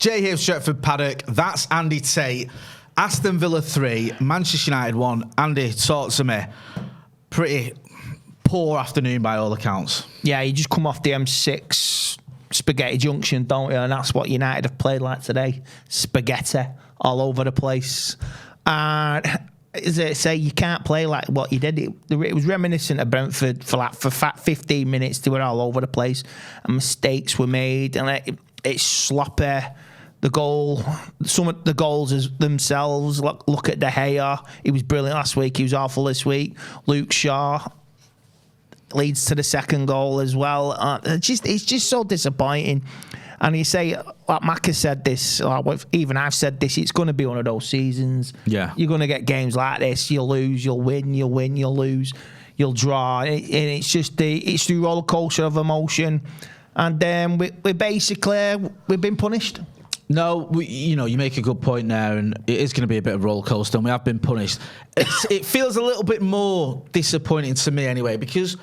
Jay here, Stretford, Paddock. That's Andy Tate. Aston Villa 3, Manchester United 1. Andy, talk to me. Pretty poor afternoon by all accounts. Yeah, you just come off the M6 Spaghetti Junction, don't you? And that's what United have played like today. Spaghetti all over the place. And as I say, you can't play like what you did. It was reminiscent of Brentford for 15 minutes. They were all over the place, and mistakes were made, and it's sloppy. The goal, some of the goals themselves. Look at De Gea. He was brilliant last week. He was awful this week. Luke Shaw leads to the second goal as well. It's just so disappointing. And you say, like Macca said this, even I've said this, it's going to be one of those seasons. Yeah. You're going to get games like this. You'll lose, you'll win, you'll win, you'll lose, you'll draw. And it's just it's the roller coaster of emotion. And then we've been punished. No, you make a good point there, and it is going to be a bit of a roller coaster, and we have been punished. It feels a little bit more disappointing to me anyway, because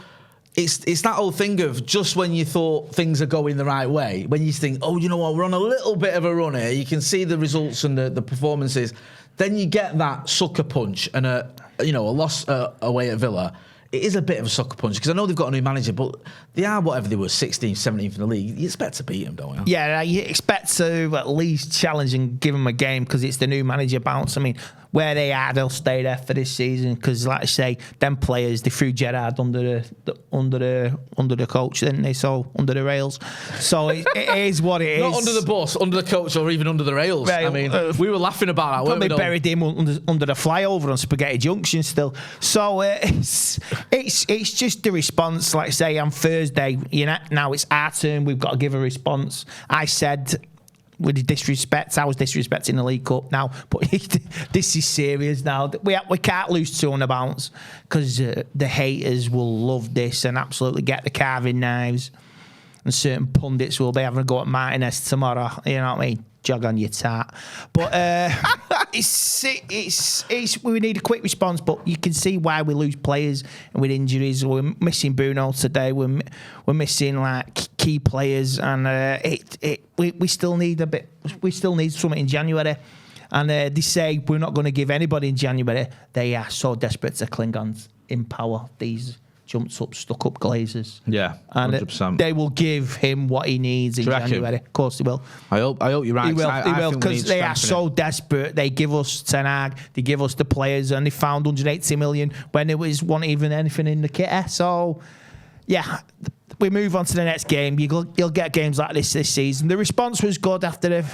it's that whole thing of just when you thought things are going the right way, when you think, oh, you know what, we're on a little bit of a run here, you can see the results and the performances, then you get that sucker punch and a loss away at Villa. It is a bit of a sucker punch, because I know they've got a new manager, but they are whatever they were, 16th, 17th in the league. You expect to beat them, don't you? Yeah, you expect to at least challenge and give them a game, because it's the new manager bounce. I mean, where they are, they'll stay there for this season, because, like I say, them players, they threw Gerrard under the coach, didn't they? So under the rails. So it is what it is. Not under the bus, under the coach, or even under the rails. I mean, we were laughing about that. Probably buried him under the flyover on Spaghetti Junction still. So it's just the response. Like I say, on Thursday, now it's our turn. We've got to give a response. I said, with the disrespect, I was disrespecting the League Cup now, but this is serious now. We can't lose 2 on the bounce, because the haters will love this and absolutely get the carving knives, and certain pundits will be having a go at Martinez tomorrow. You know what I mean? Jog on your tat. But we need a quick response, but you can see why we lose players and with injuries. We're missing Bruno today. We're missing like key players, and we still need a bit. We still need something in January. And they say we're not going to give anybody in January. They are so desperate to cling on in power. These jumped up, stuck up Glazers. Yeah, 100%. They will give him what he needs in January. Of course they will. I hope you're right. He will, because they are so desperate. They give us Ten Hag, they give us the players, and they found 180 million when it wasn't even anything in the kit. So, yeah, we move on to the next game. You'll get games like this season. The response was good after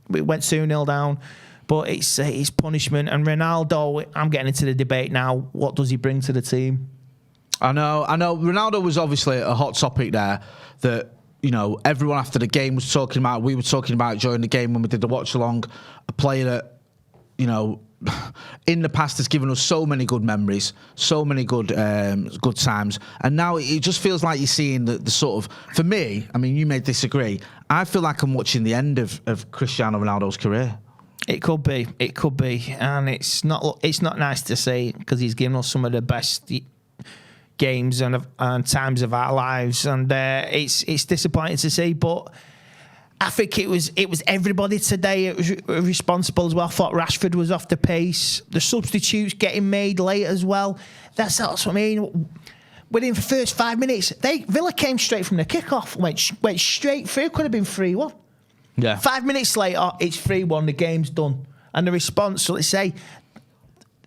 we went 2-0 down. But it's punishment. And Ronaldo, I'm getting into the debate now. What does he bring to the team? I know. Ronaldo was obviously a hot topic there that, everyone after the game was talking about. We were talking about during the game when we did the watch along. A player that, in the past has given us so many good memories, so many good times. And now it just feels like you're seeing the sort of, for me, I mean, you may disagree, I feel like I'm watching the end of Cristiano Ronaldo's career. It could be, and it's not nice to say, because he's given us some of the best games and times of our lives, and it's disappointing to see. But I think it was everybody today. It was responsible as well. I thought Rashford was off the pace. The substitutes getting made late as well. That's what I mean. Within the first 5 minutes, Villa came straight from the kickoff, went straight through. Could have been 3-1. Yeah. 5 minutes later, it's 3-1. The game's done, and the response. So let's say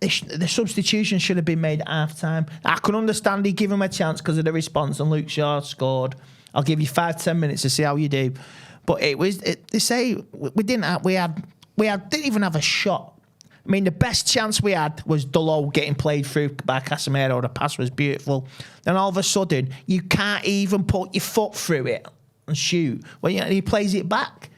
the substitution should have been made at half time. I can understand he give him a chance because of the response, and Luke Shaw scored. I'll give you 5-10 minutes to see how you do. But they say we didn't even have a shot. I mean, the best chance we had was Delo getting played through by Casemiro. The pass was beautiful. Then all of a sudden, you can't even put your foot through it and shoot. When he plays it back,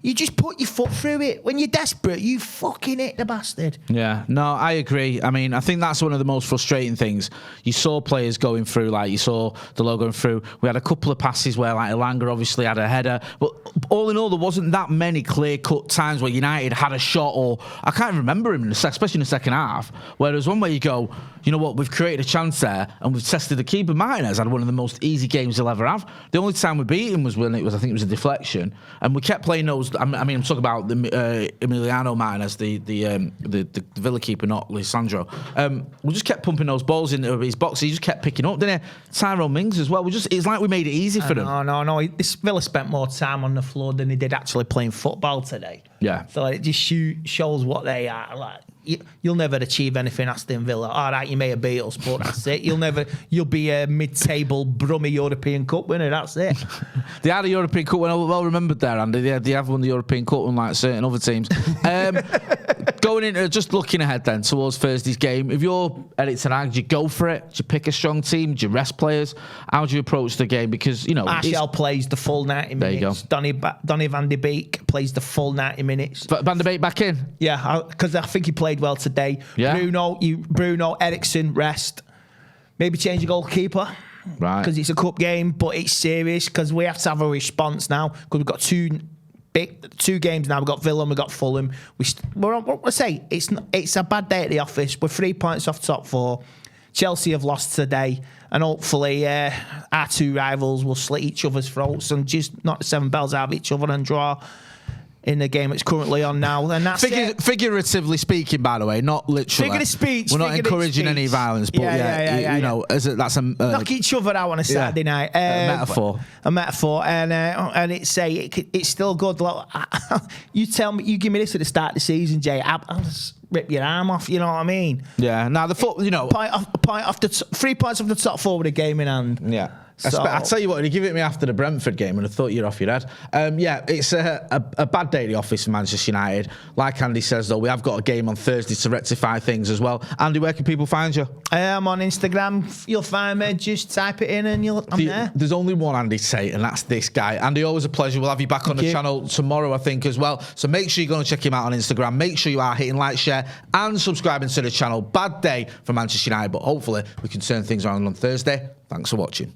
you just put your foot through it. When you're desperate, you fucking hit the bastard. Yeah, no, I agree. I mean, I think that's one of the most frustrating things. You saw players going through, like you saw Delo going through. We had a couple of passes where, like, Elanga obviously had a header. But all in all, there wasn't that many clear-cut times where United had a shot, or I can't remember him, especially in the second half, where there's one where you go, you know what, we've created a chance there and we've tested the keeper. Martinez had one of the most easy games he'll ever have. The only time we beat him was when I think it was a deflection, and we kept playing those. I mean, I'm talking about the Emiliano Martinez, the Villa keeper, not Lisandro. We just kept pumping those balls into his box. He just kept picking up, didn't he? Tyrone Mings as well. It's like we made it easy for them. No. This Villa spent more time on the floor than he did actually playing football today. Yeah. So it just shows what they are like. You'll never achieve anything, Aston Villa. All right, you may have beat us, but that's it. You'll be a mid-table Brummy European Cup winner. That's it. They had a European Cup winner, well remembered there, Andy. They have won the European Cup, unlike certain other teams. Going into just looking ahead then towards Thursday's game. If you're Eric Ten Hag, do you go for it? Do you pick a strong team? Do you rest players? How do you approach the game? Because Martial plays the full 90 minutes. There you go. Donny van de Beek plays the full 90 minutes. Van de Beek back in? Yeah, because I think he played well today. Yeah. Bruno, Ericsson, rest. Maybe change the goalkeeper. Right. Because it's a cup game, but it's serious because we have to have a response now because we've got two games now. We've got Villa and we've got Fulham. It's a bad day at the office. We're 3 points off top 4. Chelsea have lost today, and hopefully our two rivals will slit each other's throats and just knock the 7 bells out of each other and draw in the game it's currently on now. And that's figuratively speaking, by the way, not literally. Figure of speech. We're not encouraging any violence, but that's a knock each other out on a Saturday night. Metaphor. A metaphor, and it's still good. Like, you give me this at the start of the season, Jay. I'll just rip your arm off. You know what I mean? Yeah. Now the foot, 3 points off the top 4 with a game in hand. Yeah. So, I tell you what, you give it me after the Brentford game, and I thought you're off your head. It's a bad day at the office for Manchester United. Like Andy says, though, we have got a game on Thursday to rectify things as well. Andy, where can people find you? I'm on Instagram. You'll find me. Just type it in, and I'm there. There's only one Andy Tate, and that's this guy. Andy, always a pleasure. We'll have you back on the channel tomorrow, I think, as well. So make sure you go and check him out on Instagram. Make sure you are hitting like, share, and subscribing to the channel. Bad day for Manchester United, but hopefully we can turn things around on Thursday. Thanks for watching.